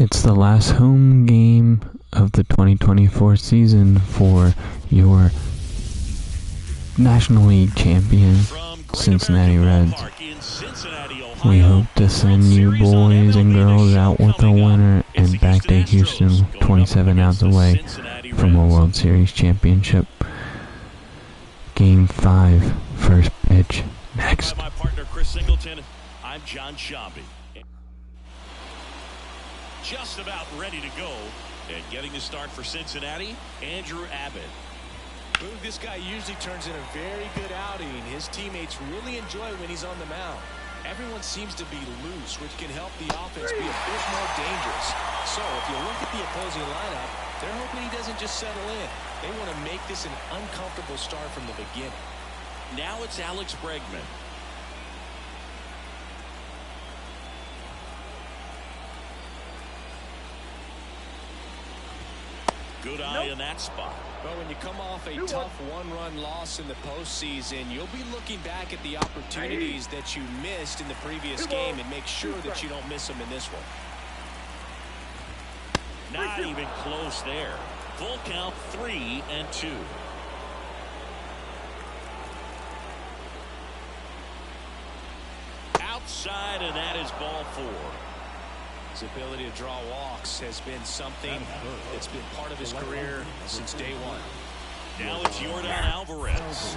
It's the last home game of the 2024 season for your National League champion, Cincinnati Reds. We hope to send you boys and girls out with a winner and back to Houston 27 outs away from a World Series championship. Game 5, first pitch, next. My partner Chris Singleton, I'm John Shambi. Just about ready to go, and getting the start for Cincinnati, Andrew Abbott. This guy usually turns in a very good outing. His teammates really enjoy when he's on the mound. Everyone seems to be loose, which can help the offense be a bit more dangerous. So if you look at the opposing lineup, they're hoping he doesn't just settle in. They want to make this an uncomfortable start from the beginning. Now it's Alex Bregman. Good eye in that spot. But when you come off a tough one-run loss in the postseason, you'll be looking back at the opportunities that you missed in the previous game and make sure that you don't miss them in this one. Not even close there. Full count, 3-2. Outside, and that is ball 4. His ability to draw walks has been something that's been part of his career since day one. Now it's Yordan Alvarez.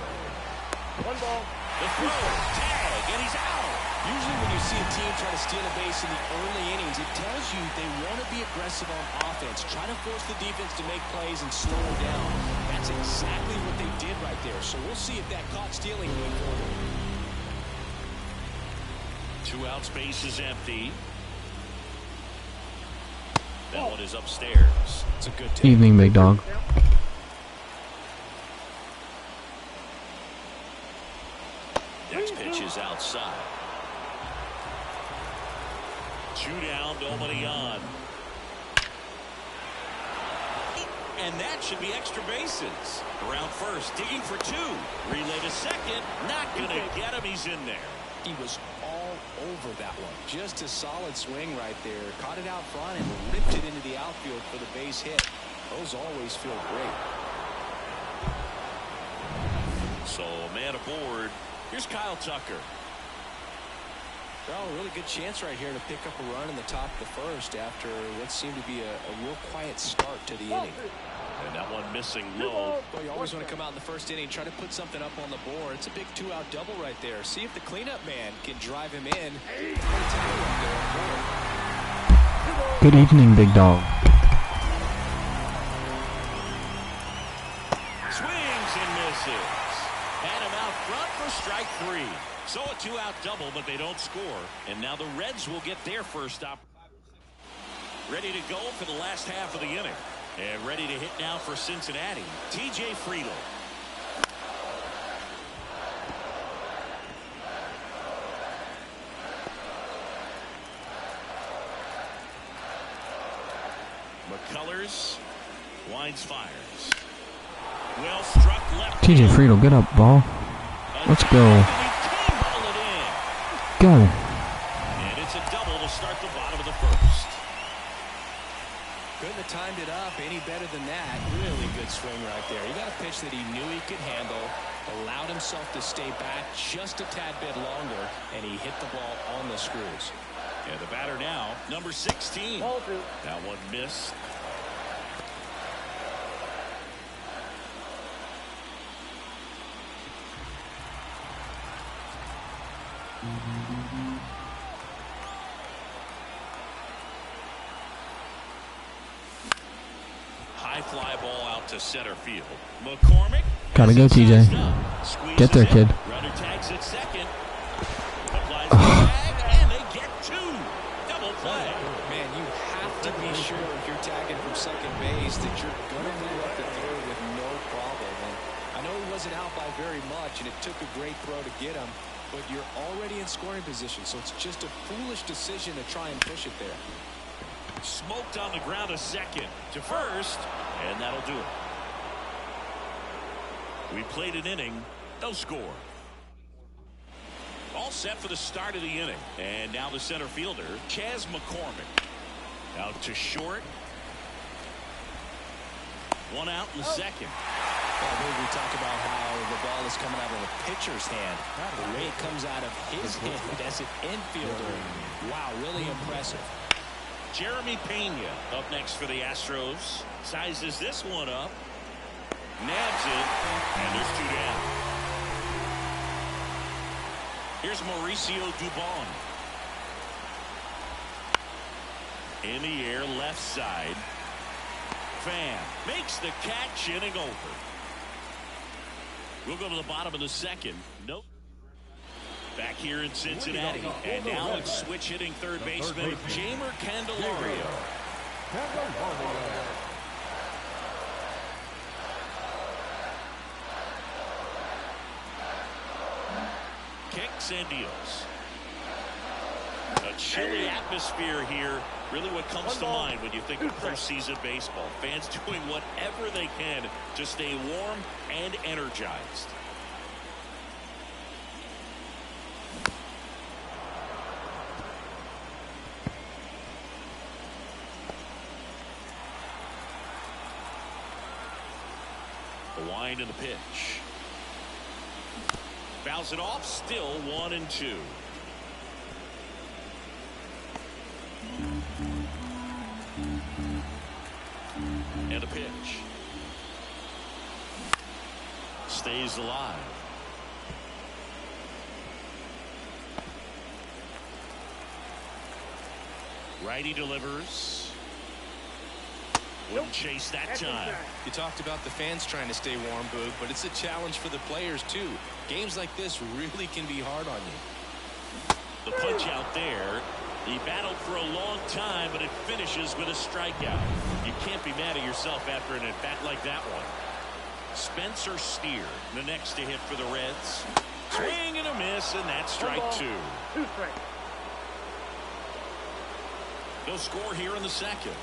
One ball. The throw, tag, and he's out. Usually when you see a team try to steal a base in the early innings, it tells you they want to be aggressive on offense. Try to force the defense to make plays and slow them down. That's exactly what they did right there. So we'll see if that caught stealing going forward. 2 outs, base is empty. That one is upstairs. It's a good take. Evening, big dog. Next pitch is outside. 2 down, nobody on. And that should be extra bases. Around first, digging for 2. Relay to second. Not going to get him. He's in there. He was all over that one. Just a solid swing right there. Caught it out front and ripped it into the outfield for the base hit. Those always feel great. So, man aboard. Here's Kyle Tucker. Well, a really good chance right here to pick up a run in the top of the first after what seemed to be a real quiet start to the inning. And that one missing low. Well, you always want to come out in the first inning, try to put something up on the board. It's a big 2-out double right there. See if the cleanup man can drive him in. Good evening, big dog. Swings and misses. Had him out front for strike 3. So a 2-out double, but they don't score. And now the Reds will get their first stop. Ready to go for the last half of the inning. And ready to hit now for Cincinnati, TJ Friedl. McCullers winds, fires. Well struck left. TJ Friedl, get up, ball. Let's go. Go. And it's a double to start the bottom of the first. Couldn't have timed it up any better than that. Really good swing right there. He got a pitch that he knew he could handle, allowed himself to stay back just a tad bit longer, and he hit the ball on the screws. And the batter now, number 16. That one missed. High fly ball out to center field. McCormick. Gotta go, TJ. Get there, kid. Runner tags at second. Applies the tag, and they get 2. Double play. Man, you have to be sure if you're tagging from second base that you're going to move up the third with no problem. And I know he wasn't out by very much, and it took a great throw to get him, but you're already in scoring position, so it's just a foolish decision to try and push it there. Smoked on the ground to second, to first, and that'll do it. We played an inning, no score. All set for the start of the inning. And now the center fielder, Chas McCormick. Out to short. One out in the second. Well, we talk about how the ball is coming out of the pitcher's hand. The way it comes out of his hand as an infielder. Wow, really impressive. Jeremy Pena up next for the Astros. Sizes this one up. Nabs it. And there's two down. Here's Mauricio Dubon. In the air, left side. Fan makes the catch, inning over. We'll go to the bottom of the second. Nope. Back here in Cincinnati. And now it's switch hitting third baseman Jeimer Candelario. Kicks and deals. A chilly atmosphere here. Really what comes to mind when you think of postseason baseball. Fans doing whatever they can to stay warm and energized. The wind and the pitch. Fouls it off. Still 1-2. And a pitch. Stays alive. Righty delivers. Wouldn't chase that time. You talked about the fans trying to stay warm, Boog, but it's a challenge for the players too. Games like this really can be hard on you. The punch out there. He battled for a long time, but it finishes with a strikeout. You can't be mad at yourself after an at-bat like that one. Spencer Steer, the next to hit for the Reds. Swing and a miss, and that's strike two. No score here in the second.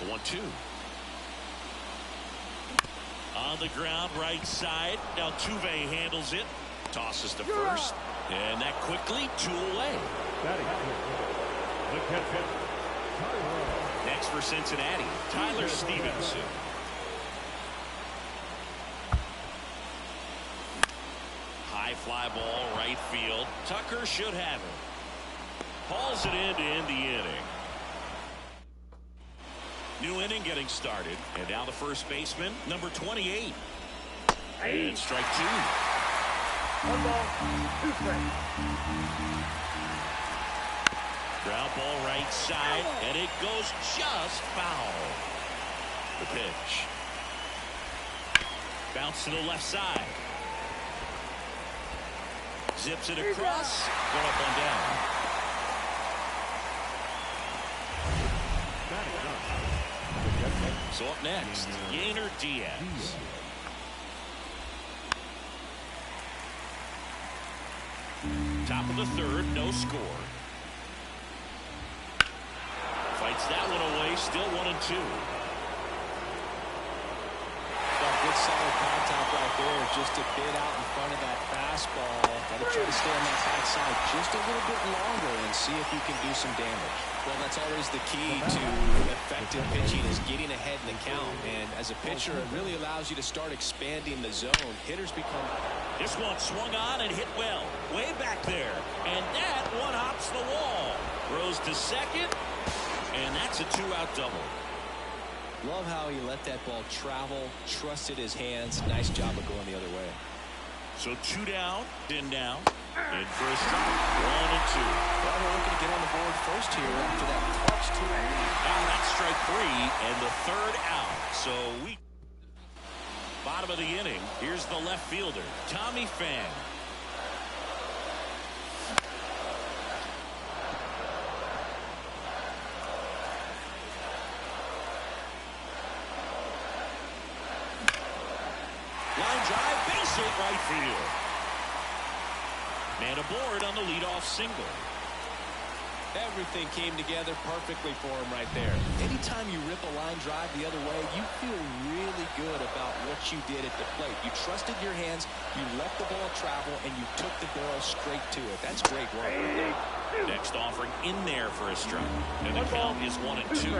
The 1-2. On the ground, right side. Now Altuve handles it. Tosses to first. And that quickly, two away. Next for Cincinnati, Tyler Stevenson. High fly ball, right field. Tucker should have it. Hauls it in to end the inning. New inning getting started. And now the first baseman, number 28. And strike two. Ground ball right side, and it goes just foul. The pitch. Bounce to the left side. Zips it across. Going up and down. So up next, Yainer Diaz. Top of the third, no score. Fights that one away, still 1-2. Good solid contact right there, just a bit out in front of that fastball. Got to try to stay on that backside just a little bit longer and see if you can do some damage. Well, that's always the key to effective pitching, is getting ahead in the count. And as a pitcher, it really allows you to start expanding the zone. Hitters become... This one swung on and hit well. Way back there. And that one hops the wall. Throws to second. And that's a two-out double. Love how he let that ball travel, trusted his hands. Nice job of going the other way. So two down, then down. In for a strike. 1-2. Well, we're looking to get on the board first here after that clutch two. Now that's strike three and the third out. So we... Bottom of the inning, here's the left fielder, Tommy Pham. Line drive, base hit right field. Man aboard on the leadoff single. Everything came together perfectly for him right there. Anytime you rip a line drive the other way, you feel really good about what you did at the plate. You trusted your hands, you let the ball travel, and you took the barrel straight to it. That's great work. Next offering in there for a strike. And the count is 1-2.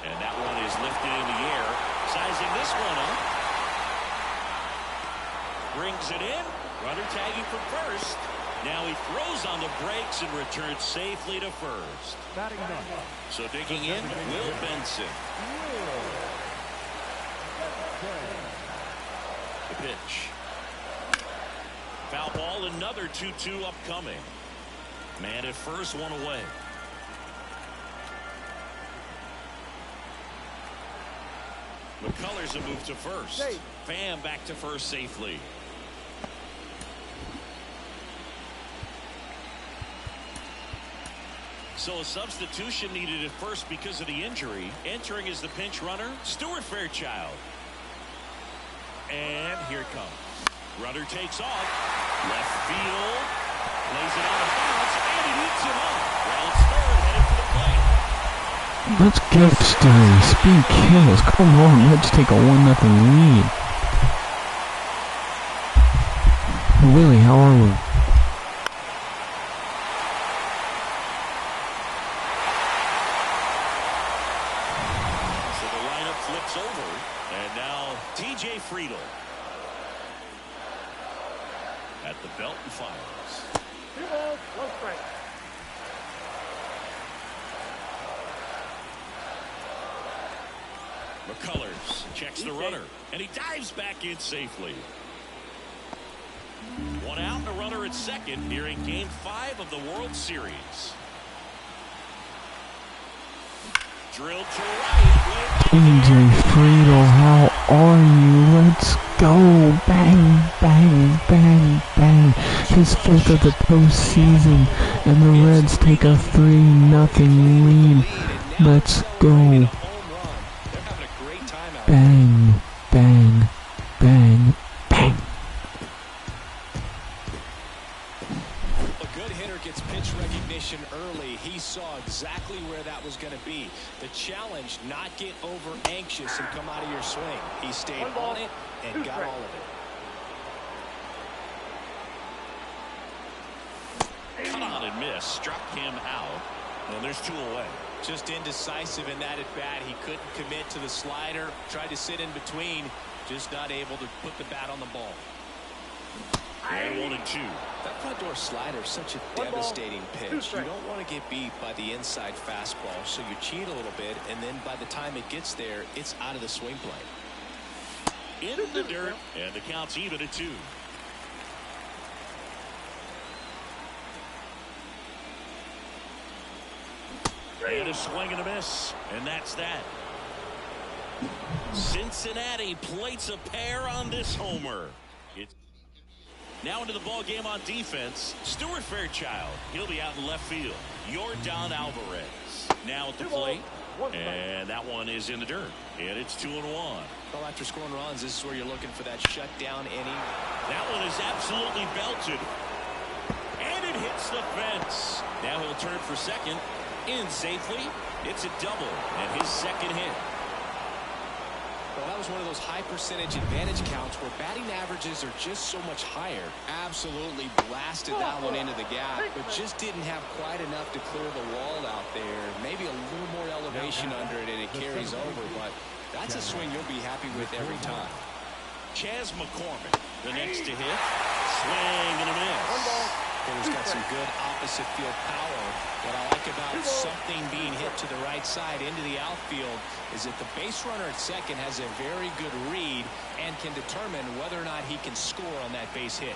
And that one is lifted in the air. Sizing this one up. Brings it in. Runner tagging for first. Now he throws on the brakes and returns safely to first. So digging in, Will Benson. The pitch. Foul ball, another 2-2 upcoming. Man at first, one away. McCullers a move to first. Pham back to first safely. So a substitution needed at first because of the injury. Entering as the pinch runner, Stuart Fairchild. And here it comes. Runner takes off. Left field. Lays it out of bounds, and it eats him up. Rounds third, headed for the plate. Let's get started. Speed kills. Come on, let's take a 1-0 lead. Willie, how are we? So the lineup flips over, and now TJ Friedel at the belt and fires. 2 balls, 1 strike. McCullers checks the runner, and he dives back in safely. 1 out and a runner at second during Game 5 of the World Series. Drilled to right. TJ Friedel, how are you? Let's go. Bang, bang, bang, bang. His 5th of the postseason, and the Reds take a 3-0 lead. Let's go. Bang, bang, bang, bang. A good hitter gets pitch recognition early. He saw exactly where that was going to be. The challenge, not get over anxious and come out of your swing. He stayed on it and got all of it. Cut on and miss. Struck him out. And there's 2 away. Just indecisive in that at bat. He couldn't commit to the slider. Tried to sit in between. Just not able to put the bat on the ball. And 1-2. That front door slider is such a devastating pitch. You don't want to get beat by the inside fastball, so you cheat a little bit, and then by the time it gets there, it's out of the swing plane. In the dirt, and the count's even at 2. And a swing and a miss, and that's that. Cincinnati plates a pair on this homer. It's now into the ball game on defense. Stuart Fairchild. He'll be out in left field. Yordan Alvarez now at the plate, and that one is in the dirt. And it's 2-1. Well, after scoring runs, this is where you're looking for that shutdown inning. That one is absolutely belted, and it hits the fence. Now he'll turn for second. In safely. It's a double and his second hit. Well, that was one of those high percentage advantage counts where batting averages are just so much higher. Absolutely blasted that one into the gap, but just didn't have quite enough to clear the wall out there. Maybe a little more elevation under it and it carries over, but that's a swing you'll be happy with every time. Chas McCormick, the next to hit. Swing and a miss. Hitter's got some good opposite field power. What I like about something being hit to the right side into the outfield is that the base runner at second has a very good read and can determine whether or not he can score on that base hit.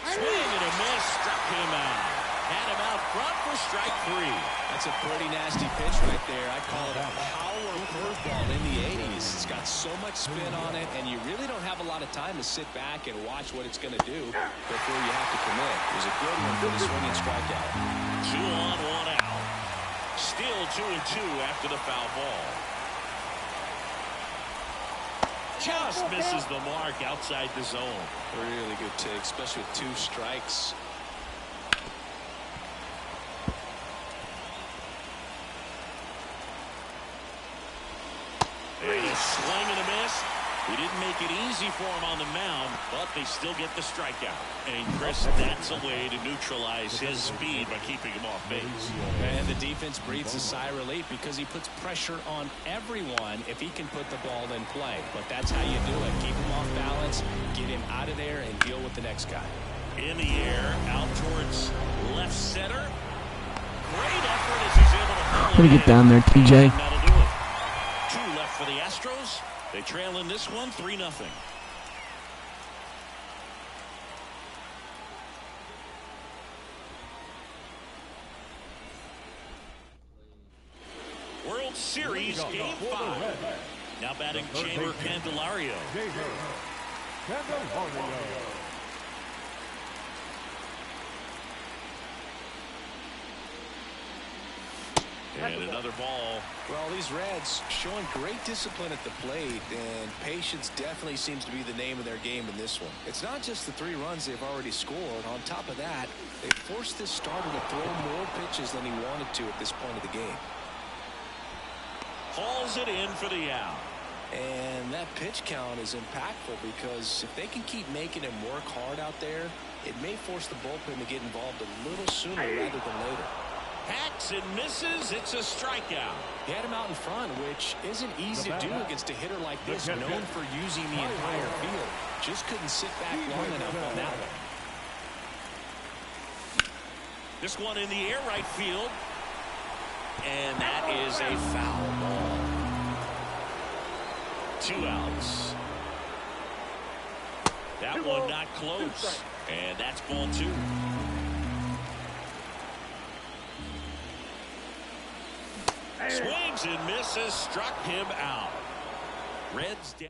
Swing and a miss, struck him out. Had him out front for strike 3. That's a pretty nasty pitch right there. I call it a power curveball in the 80s. It's got so much spin on it, and you really don't have a lot of time to sit back and watch what it's going to do before you have to commit. It was a good one for the swing and strikeout. 2 on, 1 out. Still 2-2 after the foul ball. just misses the mark outside the zone. Really good take, especially with 2 strikes. And a swing and a miss. He didn't make it easy for him on the mound, but they still get the strikeout. And Chris, that's a way to neutralize his speed by keeping him off base. And the defense breathes a sigh of relief because he puts pressure on everyone if he can put the ball in play. But that's how you do it. Keep him off balance, get him out of there, and deal with the next guy. In the air, out towards left center. Great effort as he's able to pull Let me it get down there, TJ. That'll do it. 2 left for the Astros. They trail in this one 3-0. World Series Game 5. Now batting Chamber Candelario. And another ball. Well, these Reds showing great discipline at the plate, and patience definitely seems to be the name of their game in this one. It's not just the 3 runs they've already scored. On top of that, they forced this starter to throw more pitches than he wanted to at this point of the game. Hauls it in for the out. And that pitch count is impactful because if they can keep making him work hard out there, it may force the bullpen to get involved a little sooner rather than later. Hacks and misses. It's a strikeout. He had him out in front, which isn't easy to do against a hitter like this, known for using the entire field. Just couldn't sit back long enough on that one. This one in the air right field. And that is a foul ball. 2 outs. That one not close. And that's ball 2. Swings and misses, struck him out. Reds down.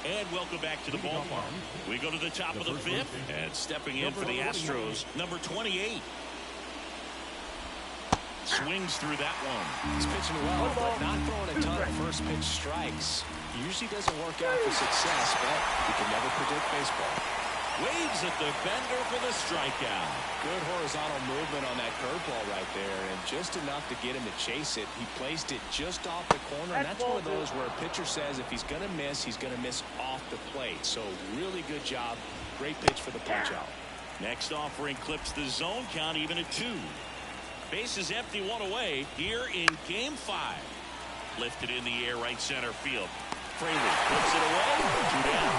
And welcome back to the ballpark. We go to the top of the 5th, and stepping in for the Astros, number 28. Swings through that one. He's pitching well, but not throwing a ton of first pitch strikes. Usually doesn't work out for success, but you can never predict baseball. Waves at the bender for the strikeout. Good horizontal movement on that curveball right there, and just enough to get him to chase it. He placed it just off the corner, and that's one of those where a pitcher says if he's going to miss, he's going to miss off the plate. So really good job. Great pitch for the punch out. Next offering clips the zone count even at 2. Bases empty, 1 away here in Game 5. Lifted in the air right center field. Fraley puts it away. 2 down.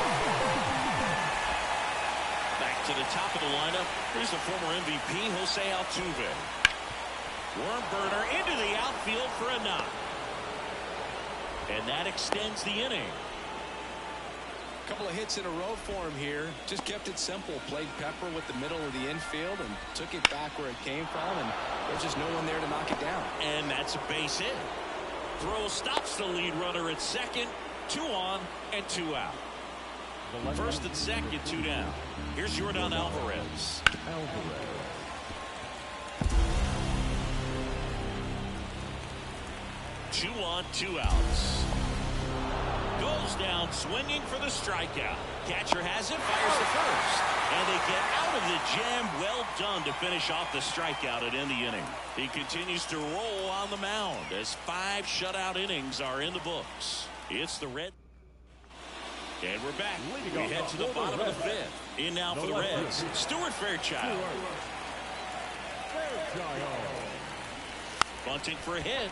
Back to the top of the lineup. Here's the former MVP, Jose Altuve. Worm burner into the outfield for a knock. And that extends the inning. A couple of hits in a row for him here. Just kept it simple. Played pepper with the middle of the infield and took it back where it came from. And there's just no one there to knock it down. And that's a base hit. Throw stops the lead runner at second. 2 on and 2 out. First and second, 2 down. Here's Jordan Alvarez. 2 on, 2 outs. Goes down swinging for the strikeout. Catcher has it, fires the first. And they get out of the jam. Well done to finish off the strikeout and end the inning. He continues to roll on the mound as 5 shutout innings are in the books. It's the Reds. And we're back. We head to the bottom of the 5th. In now for the Reds, Stuart Fairchild. Bunting for a hit.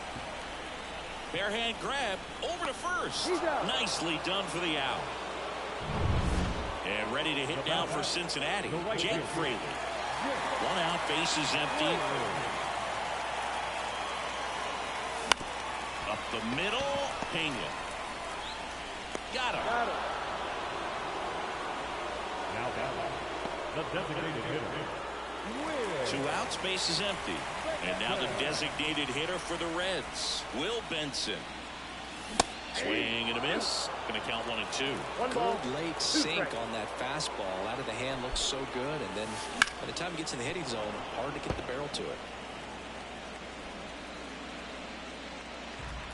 Bare hand grab over to first. Nicely done for the out. And ready to hit down for Cincinnati, Jake Fraley. 1 out, bases empty. Up the middle, Pena. Got him. The designated hitter. 2 outs, bases empty. And now the designated hitter for the Reds, Will Benson. Swing and a miss. Going to count 1 and 2. Good late sink on that fastball. Out of the hand looks so good, and then by the time it gets in the hitting zone, hard to get the barrel to it.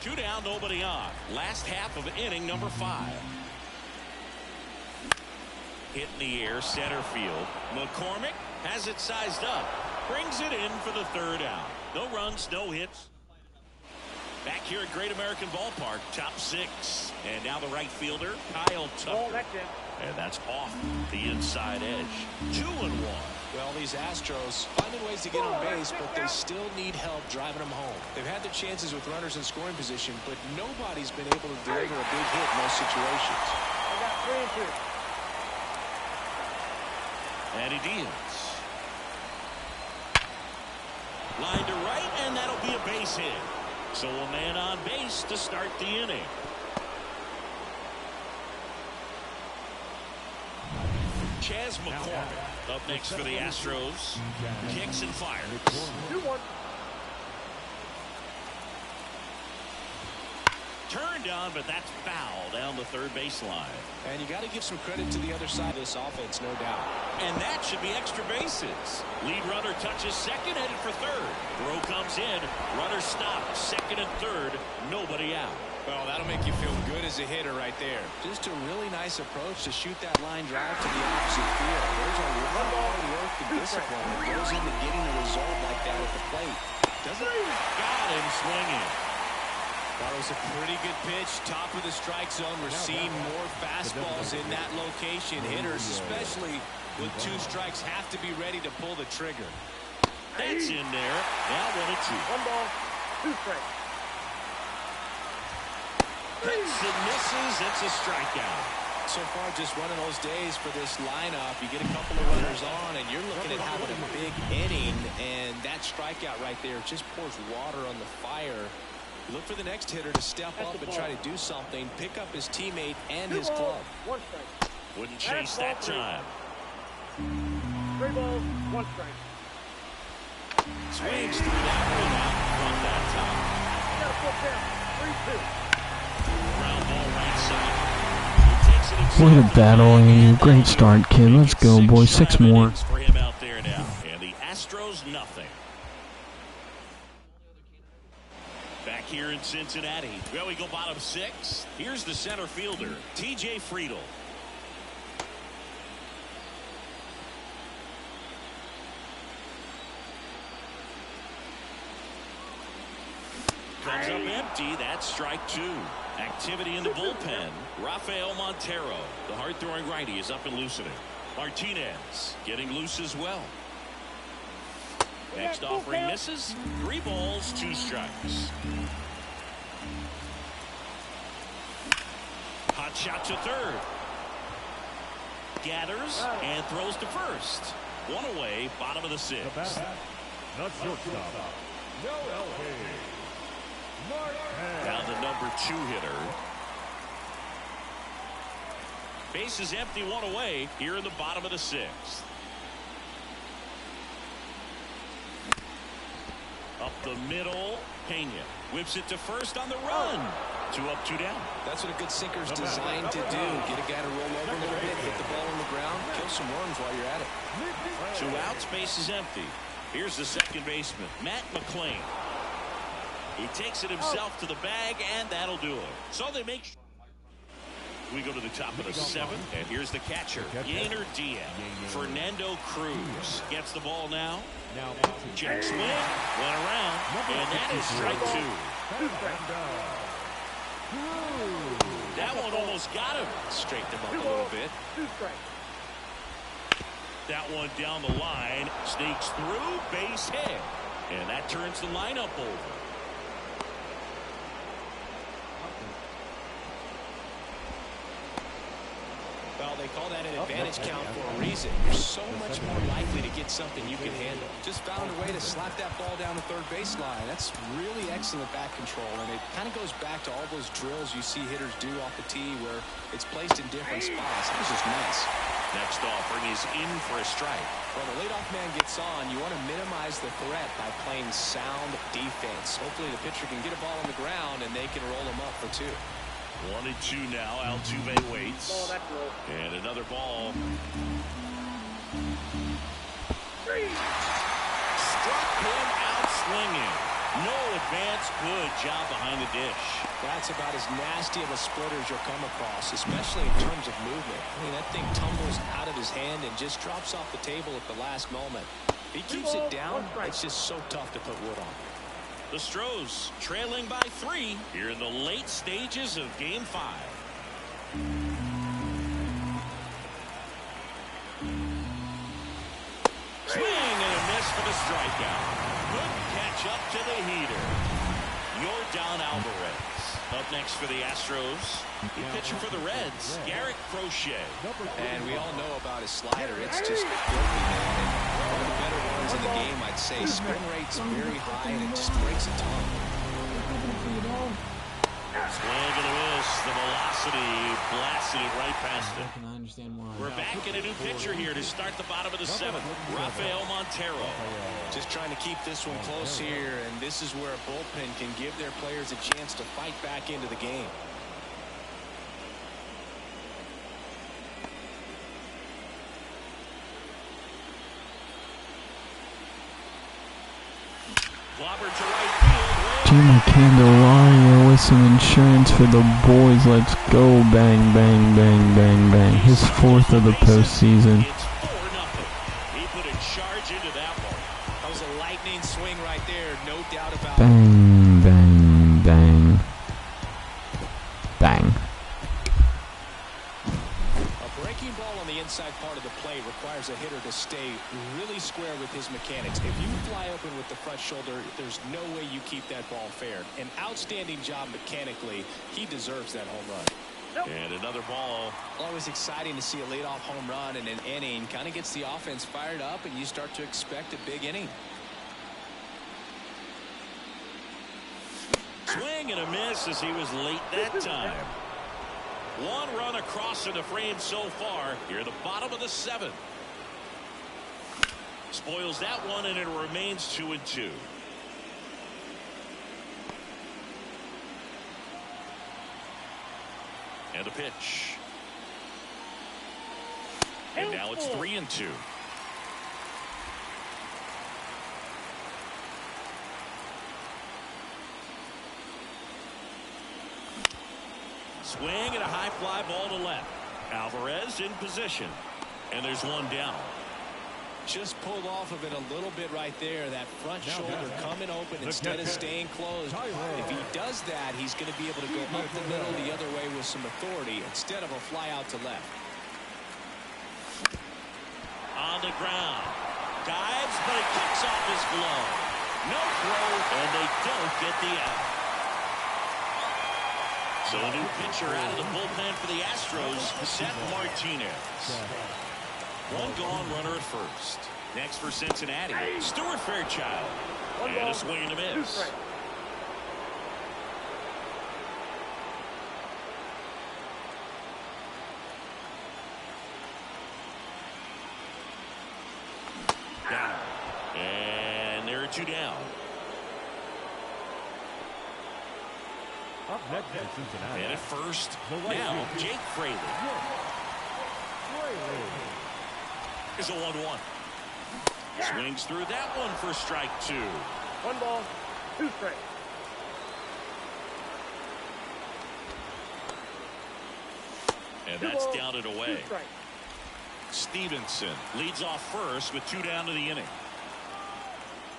2 down, nobody on. Last half of inning number 5. Hit in the air, center field. McCormick has it sized up. Brings it in for the 3rd out. No runs, no hits. Back here at Great American Ballpark, top 6. And now the right fielder, Kyle Tucker. And that's off the inside edge. 2-1. Well, these Astros finding ways to get on base, but they still need help driving them home. They've had their chances with runners in scoring position, but nobody's been able to deliver a big hit in those situations. I got 3 and 2. Manny Diaz. Line to right, and that'll be a base hit. So a man on base to start the inning. Chas McCormick up next for the Astros. Kicks and fires. 2-1. Turned on, but that's foul down the 3rd baseline. And you got to give some credit to the other side of this offense, no doubt. And that should be extra bases. Lead runner touches second, headed for 3rd. Throw comes in. Runner stops. 2nd and 3rd. Nobody out. Well, that'll make you feel good as a hitter right there. Just a really nice approach to shoot that line drive to the opposite field. There's a lot of hard work and discipline that goes into getting a result like that at the plate. Doesn't it? Got him swinging. That was a pretty good pitch. Top of the strike zone. We're seeing more fastballs in that location. Hitters, especially with 2 strikes, have to be ready to pull the trigger. That's in there. Now 1-2. 1 ball, 2 strikes. Hits and misses. It's a strikeout. So far, just one of those days for this lineup. You get a couple of runners on, and you're looking at having a big inning, and that strikeout right there just pours water on the fire. Look for the next hitter to step up and try to do something, pick up his teammate and his glove. 1 strike. Wouldn't chase that time. 3 balls, 1 strike. Swings through that one out front that time. You got to put down 3-2. Ground ball right side. He takes it himself. Way to battle, you. Great start, kid. Let's go, boys. 6 more. For him out there now. And the Astros, nothing. Back here in Cincinnati. Well, we go bottom 6. Here's the center fielder, T.J. Friedel. Comes up empty. That's strike 2. Activity in the bullpen. Rafael Montero, the hard-throwing righty, is up and loosening. Martinez getting loose as well. Next offering misses. 3 balls, 2 strikes. Hot shot to 3rd. Gathers and throws to 1st. 1 away, bottom of the 6th. Not shortstop. Noel Hayes. Down the number 2 hitter. Base is empty, 1 away here in the bottom of the 6th. Up the middle, Pena whips it to 1st on the run. 2 up, 2 down. That's what a good sinker's designed to do. Get a guy to roll over a little bit, hit the ball on the ground, kill some worms while you're at it. 2 outs, base is empty. Here's the second baseman, Matt McClain. He takes it himself to the bag, and that'll do it. So they make. We go to the top of the 7th, and here's the catcher, Yainer Diaz. Fernando Cruz gets the ball now. Jack swing, went around, and that is strike 2. That one almost got him. Straightened him up a little bit. 2 strikes. That one down the line, sneaks through, base hit. And that turns the lineup over. Well, they call that an advantage count for a reason. You're so much more likely to get something you can handle. Just found a way to slap that ball down the 3rd baseline. That's really excellent back control, and it kind of goes back to all those drills you see hitters do off the tee where it's placed in different spots. That was just nice. Next offering is in for a strike. When the leadoff man gets on, you want to minimize the threat by playing sound defense. Hopefully the pitcher can get a ball on the ground and they can roll him up for 2. 1-2 now. Altuve waits. Oh, that's low. And another ball. 3. Struck him out swinging. No advance. Good job behind the dish. That's about as nasty of a splitter as you'll come across, especially in terms of movement. I mean, that thing tumbles out of his hand and just drops off the table at the last moment. If he keeps it down, it's just so tough to put wood on. The Astros trailing by 3 here in the late stages of Game 5. Swing and a miss for the strikeout. Good catch up to the heater. Yordan Alvarez. Up next for the Astros, the pitcher for the Reds, Garrett Crochet. And we all know about his slider. It's just filthy, man. And one of the better ones in the game, I'd say. Spin rate's very high, and it just breaks a ton. Swing and a miss. The velocity blasted it right past it. I understand why. We're back in a new pitcher here to start the bottom of the 7th. Rafael Montero. Just trying to keep this one close here, and this is where a bullpen can give their players a chance to fight back into the game. Clobbered to right field. Jimmy Candelaria with some insurance for the boys. Let's go. Bang, bang, bang, bang, bang. His 4th of the postseason. It's 4-0. He put a charge into that one. That was a lightning swing right there, no doubt about it. Bang, bang, bang. Bang. A breaking ball on the inside part of the plate requires a hitter to stay really square with his mechanics. If you fly open with the front shoulder, there's no way you keep that ball fair. An outstanding job mechanically. He deserves that home run. And another ball. Always exciting to see a leadoff home run in an inning. Kind of gets the offense fired up, and you start to expect a big inning. Swing and a miss as he was late that time. 1 run across in the frame so far. Here at the bottom of the 7th. Spoils that one, and it remains 2-2. And the pitch. And now it's 3-2. Swing and a high fly ball to left. Alvarez in position. And there's one down. Just pulled off of it a little bit right there. That front shoulder coming open instead of staying closed. If he does that, he's going to be able to go up the middle the other way with some authority instead of a fly out to left. On the ground. Dives, but it kicks off his glove. No throw, and they don't get the out. So a new pitcher out of the bullpen for the Astros, Seth Martinez. 1 gone, runner at first. Next for Cincinnati, Stuart Fairchild. And a swing and a miss. Down. And there are 2 down. Up next is Cincinnati. And at first, now Jake Fraley. Is a 1-1. Swings through that one for strike 2. 1 ball, 2 strikes. And that's down and away. 2 strikes. Stevenson leads off first with 2 down to the inning.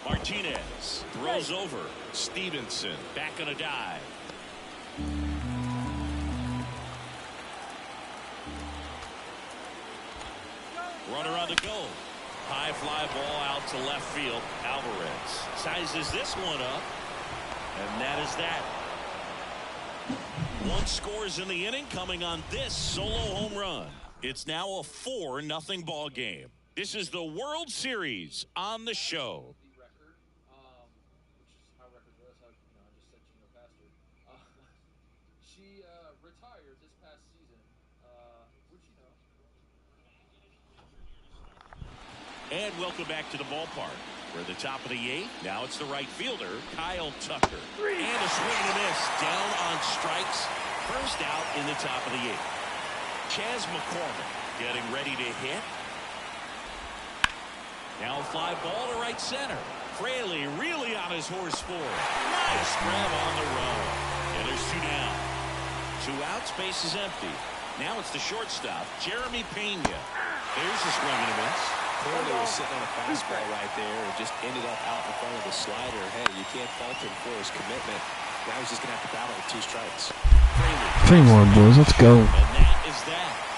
Martinez throws over. Stevenson back on a dive. Runner on the go. High fly ball out to left field. Alvarez sizes this one up. And that is that. 1 scores in the inning coming on this solo home run. It's now a 4-0 ball game. This is the World Series on the show. She retired this past season. Would you know? And welcome back to the ballpark. We're at the top of the 8th. Now it's the right fielder, Kyle Tucker. And a swing and a miss. Down on strikes. First out in the top of the 8th. Chas McCormick getting ready to hit. Now a fly ball to right center. Fraley really on his horse for it. Nice grab on the run. And there's 2 down. 2 outs, base is empty. Now it's the shortstop, Jeremy Pena. There's a swing and a miss. Clearly was sitting on a fastball right there and just ended up out in front of the slider. Hey, you can't fault him for his commitment. Now he's just going to have to battle with 2 strikes. 3 more, boys. Let's go. And that is that.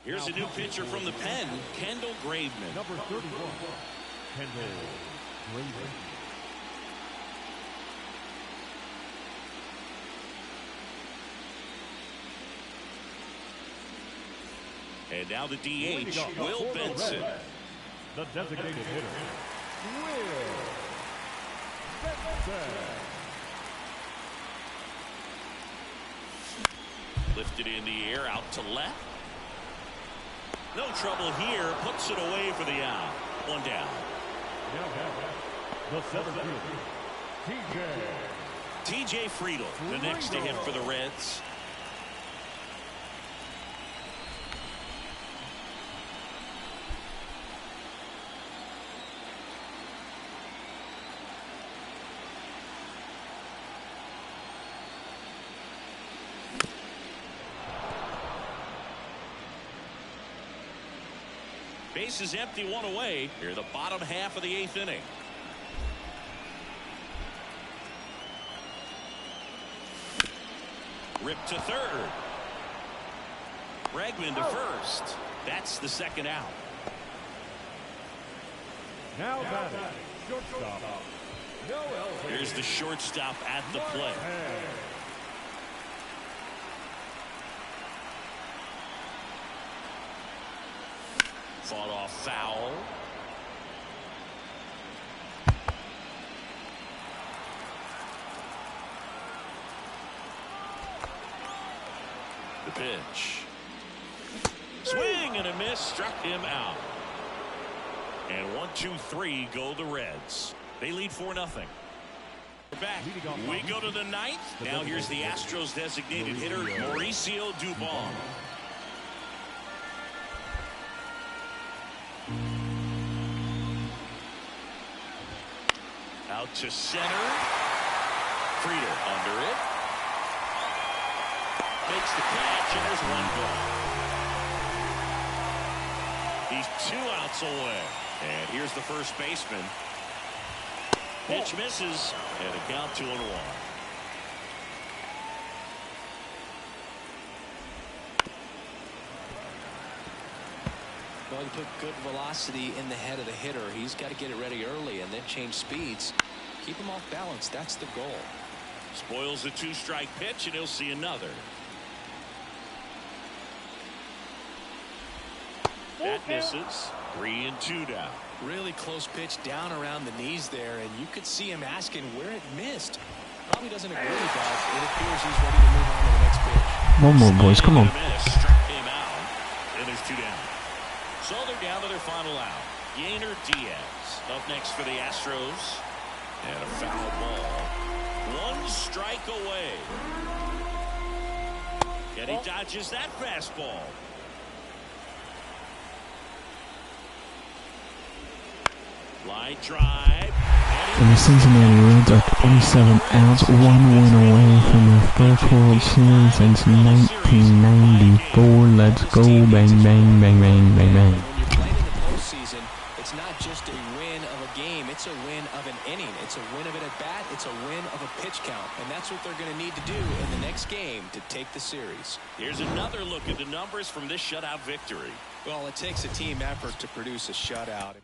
Here's a new pitcher from the pen, Kendall Graveman. Number 31, Kendall Graveman. And now the DH, Will Benson. The designated hitter, Will Benson. Lifted in the air, out to left. No trouble here, puts it away for the out. 1 down. The center fielder, TJ Friedel, the next to hit for the Reds. Base is empty, 1 away. Here, the bottom half of the 8th inning. Ripped to third. Bregman to first. That's the 2nd out. Now batting, shortstop. Here's the shortstop at the plate. Fought off foul. The pitch. Swing and a miss, struck him out. And 1, 2, 3 go the Reds. They lead 4-0. We're back. We go to the 9th. Now here's the Astros designated hitter, Mauricio Dubon. Out to center. Friedel under it. Makes the catch, and there's 1 ball. He's 2 outs away. And here's the first baseman. Pitch misses, and a count 2-1. Well, you put good velocity in the head of the hitter. He's got to get it ready early and then change speeds. Keep him off balance. That's the goal. Spoils the 2-strike pitch, and he'll see another. That misses. 3 and 2 down. Really close pitch down around the knees there, and you could see him asking where it missed. Probably doesn't agree, but it appears he's ready to move on to the next pitch. 1 more, boys. Come on. Struck him out, and there's 2 down. So they're down to their final out. Yainer Diaz up next for the Astros. And a foul ball. 1 strike away. And he dodges that fastball. Line drive. And the Cincinnati Reds are 27 outs, 1 win away from their first World Series since 1994. Let's go. Bang, bang, bang, bang, bang, bang. When you're playing in the postseason, it's not just a win of a game. It's a win of an inning. It's a win of an at-bat. It's a win of a pitch count. And that's what they're going to need to do in the next game to take the series. Here's another look at the numbers from this shutout victory. Well, it takes a team effort to produce a shutout.